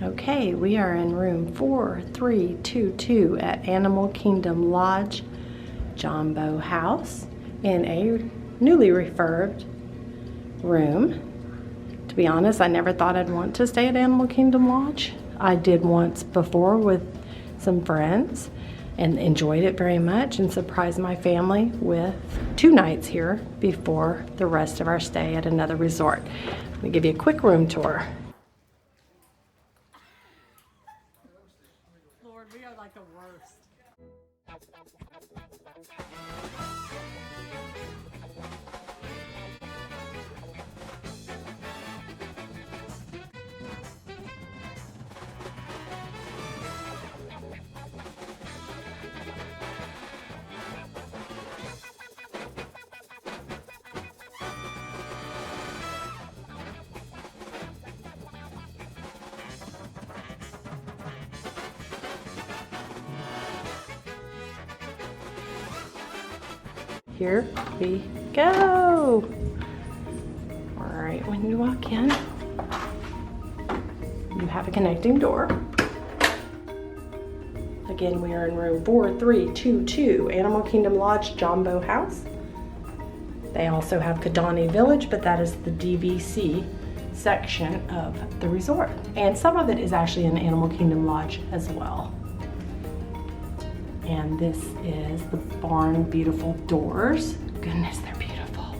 Okay, we are in room 4322 at Animal Kingdom Lodge, Jambo House, in a newly refurbed room. To be honest, I never thought I'd want to stay at Animal Kingdom Lodge. I did once before with some friends and enjoyed it very much and surprised my family with 2 nights here before the rest of our stay at another resort. Let me give you a quick room tour. Lord, we are like the worst. Here we go. All right, when you walk in, you have a connecting door. Again, we are in room 4322, Animal Kingdom Lodge, Jambo House. They also have Kidani Village, but that is the DVC section of the resort. And some of it is actually in Animal Kingdom Lodge as well. And this is the barn beautiful doors. Goodness, they're beautiful.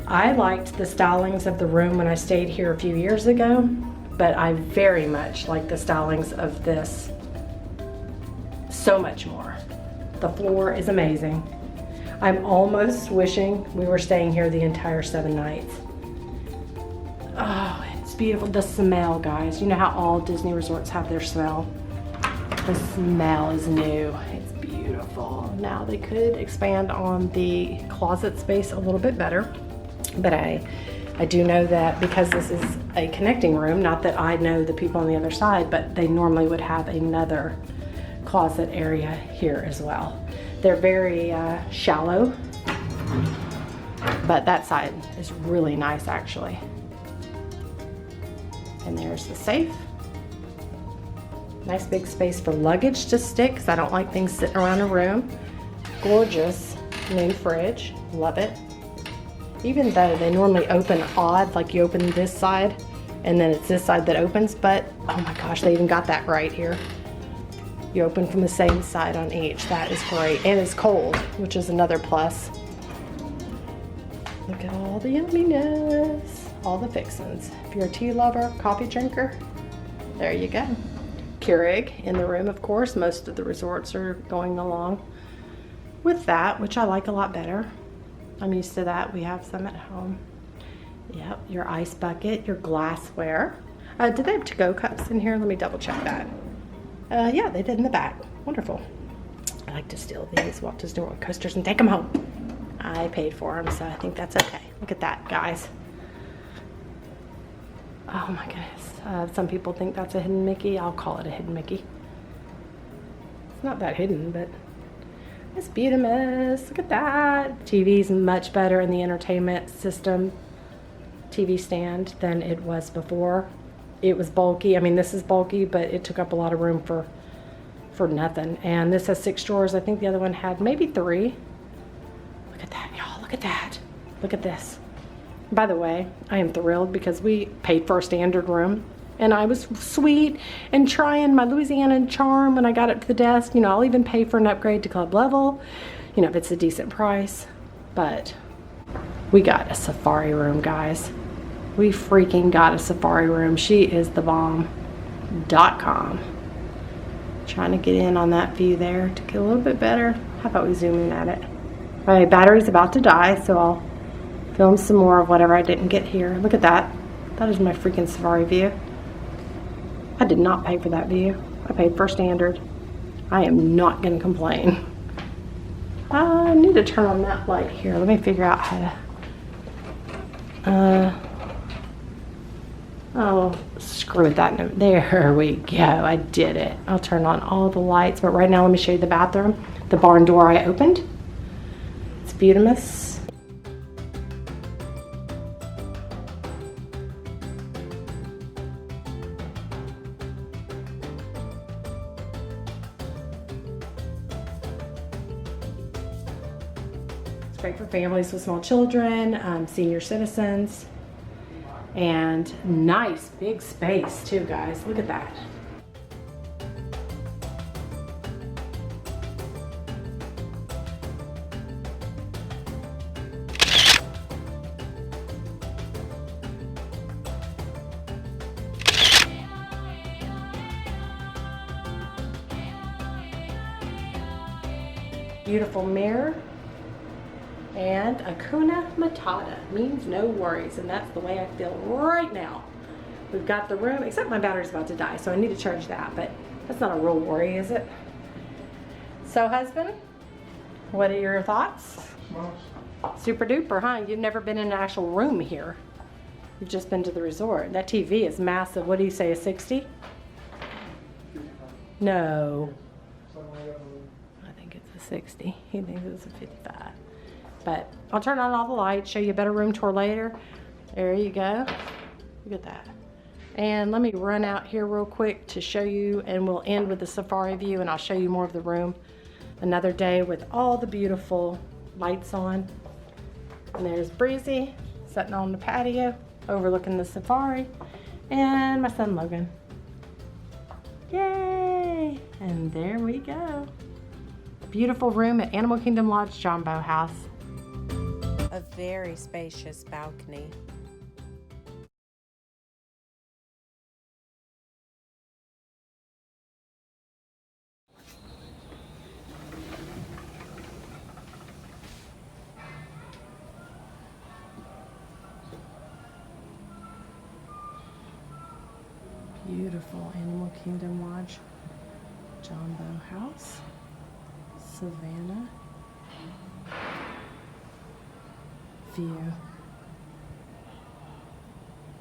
I liked the stylings of the room when I stayed here a few years ago, but I very much like the stylings of this so much more. The floor is amazing. I'm almost wishing we were staying here the entire 7 nights. Oh, it's beautiful. The smell, guys. You know how all Disney resorts have their smell? The smell is new. It's beautiful. Now they could expand on the closet space a little bit better, but I do know that because this is a connecting room, not that I know the people on the other side, but they normally would have another closet area here as well. They're very shallow, but that side is really nice actually. And there's the safe. Nice big space for luggage to stick because I don't like things sitting around a room. Gorgeous new fridge, love it. Even though they normally open odd, like you open this side and then it's this side that opens, but oh my gosh, they even got that right here. You open from the same side on each. That is great. And it's cold, which is another plus. Look at all the yumminess, all the fixins. If you're a tea lover, coffee drinker, there you go. Keurig in the room, of course. Most of the resorts are going along with that, which I like a lot better. I'm used to that. We have some at home. Yep, your ice bucket, your glassware. Did they have to-go cups in here? Let me double check that. Yeah, they did in the back. Wonderful. I like to steal these Walt Disney World coasters and take them home. I paid for them, so I think that's okay. Look at that, guys. Oh my goodness. Some people think that's a hidden Mickey. I'll call it a hidden Mickey. It's not that hidden, but it's beautiful. Look at that. TV's much better in the entertainment system TV stand than it was before. It was bulky. I mean, this is bulky, but it took up a lot of room for nothing. And this has 6 drawers. I think the other one had maybe 3. Look at that, y'all. Look at that. Look at this. By the way, I am thrilled because we paid for a standard room and I was sweet and trying my Louisiana charm when I got up to the desk. You know, I'll even pay for an upgrade to club level, you know, if it's a decent price. But we got a safari room, guys. We freaking got a safari room. She is the bomb.com. Trying to get in on that view there to get a little bit better. How about we zoom in at it? My battery's about to die, so I'll film some more of whatever I didn't get here. Look at that. That is my freaking safari view. I did not pay for that view. I paid for standard. I am not going to complain. I need to turn on that light here. Let me figure out how to... oh, screw with that note. There we go. I did it. I'll turn on all the lights. But right now, let me show you the bathroom. The barn door I opened. It's beautiful. great for families with small children, senior citizens, and nice big space too, guys. Look at that. Beautiful mirror, and Hakuna Matata means no worries, and that's the way I feel right now. We've got the room, except my battery's about to die, so I need to charge that, but that's not a real worry, is it? So, husband, what are your thoughts? Super duper, huh? You've never been in an actual room here. You've just been to the resort. That TV is massive. What do you say, a 60? No. 60. He thinks it's a 55. But I'll turn on all the lights, show you a better room tour later. There you go. Look at that. And let me run out here real quick to show you, and we'll end with the safari view, and I'll show you more of the room another day with all the beautiful lights on. And there's Breezy sitting on the patio overlooking the safari, and my son Logan. Yay! And there we go. Beautiful room at Animal Kingdom Lodge Jambo House. A very spacious balcony. Beautiful Animal Kingdom Lodge Jambo House. Savanna view,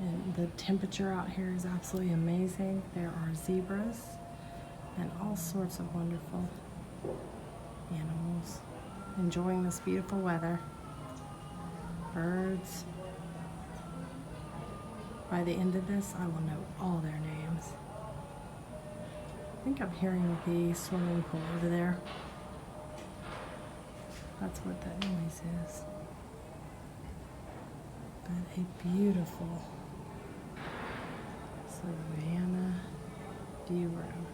and the temperature out here is absolutely amazing. There are zebras and all sorts of wonderful animals enjoying this beautiful weather. Birds. By the end of this, I will know all their names. I think I'm hearing the swimming pool over there. That's what that noise is. But a beautiful Savanna view room.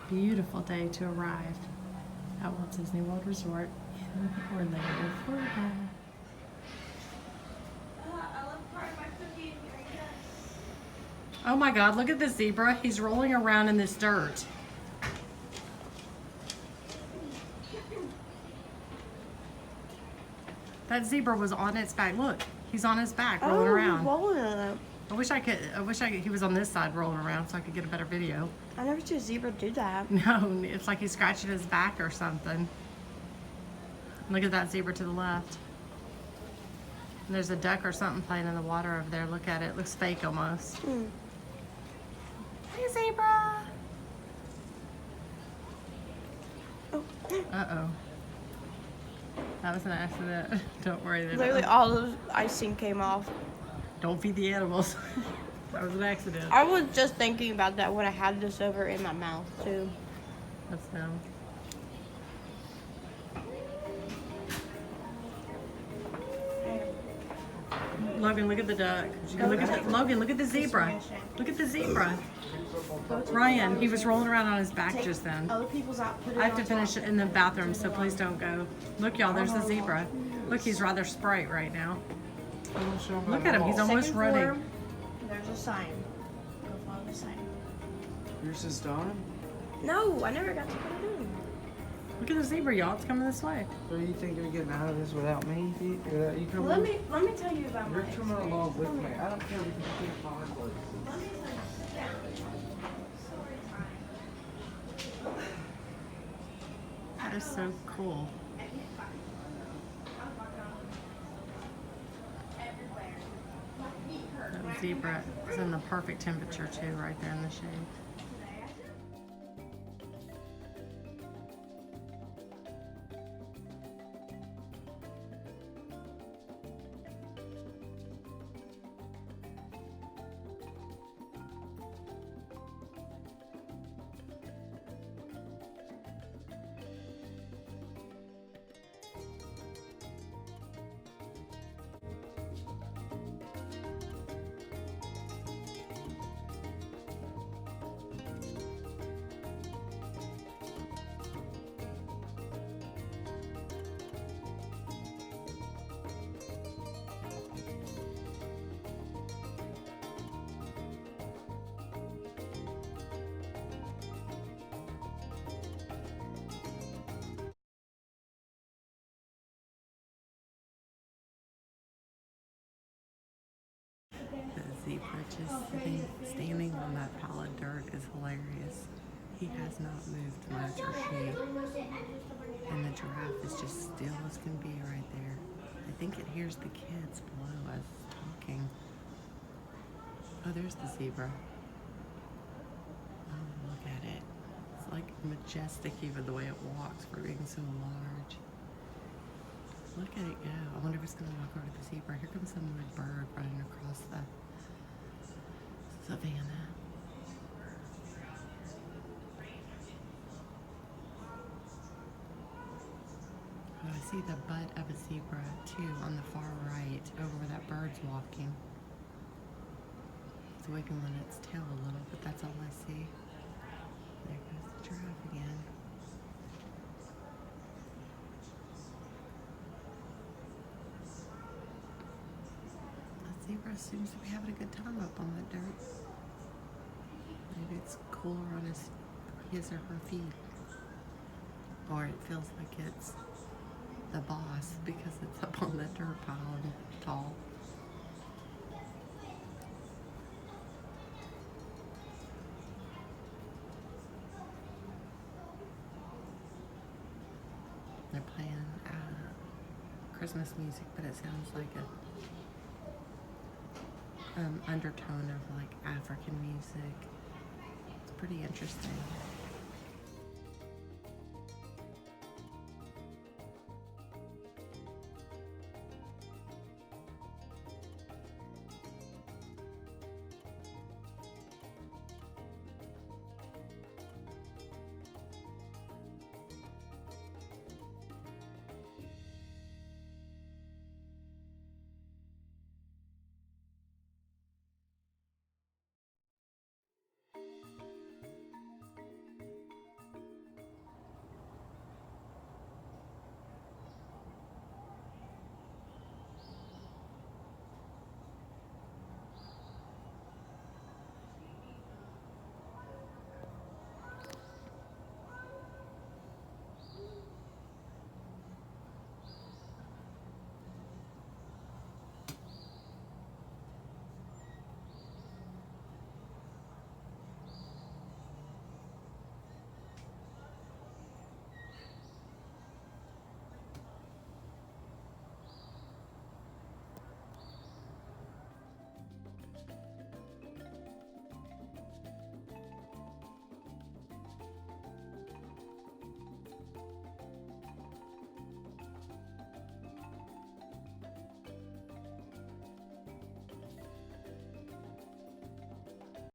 Yay! Beautiful day to arrive at Walt Disney World Resort in Orlando, Florida. Oh my God, look at this zebra. He's rolling around in this dirt. That zebra was on its back. Look, he's on his back rolling around. He's rolling up. I wish I could. He was on this side rolling around so I could get a better video. I never see a zebra do that. No, it's like he's scratching his back or something. Look at that zebra to the left. And there's a duck or something playing in the water over there. Look at it. It looks fake almost. Hey, zebra. Oh. Uh-oh. That was an accident. Don't worry. Literally all the icing came off. Don't feed the animals. That was an accident. I was just thinking about that when I had this over in my mouth too. That's them. Logan, look at the duck. Logan, look at the zebra. Look at the zebra. Ryan, he was rolling around on his back just then. Other people's out. I have to finish it in the bathroom, so please don't go. Look, y'all, there's the zebra. Look, he's rather sprite right now. Look at him, he's almost running. There's a sign. Go follow the sign. Yours is done? No, I never got to put it in. Look at the zebra, y'all. It's coming this way. So you think you're getting out of this without me? Without you coming? Let me tell you about You're my coming along with me. I don't care if you can keep my place. Let me tell you. That is so cool. That zebra is in the perfect temperature too, right there in the shade. zebra just standing on that pile of dirt is hilarious. He has not moved much, or she. And the giraffe is just still as can be right there. I think it hears the kids below us talking. Oh, there's the zebra. Oh, look at it. It's like majestic even the way it walks for being so large. Look at it go. I wonder if it's going to walk over to the zebra. Here comes some weird bird running across the savanna. Oh, I see the butt of a zebra too on the far right, over where that bird's walking. It's wiggling its tail a little, but that's all I see. There goes the giraffe again. The zebra seems to be having a good time up on that dirt. Maybe it's cooler on his or her feet. Or it feels like it's the boss because it's up on that dirt pile and tall. They're playing Christmas music, but it sounds like a undertone of like African music. It's pretty interesting.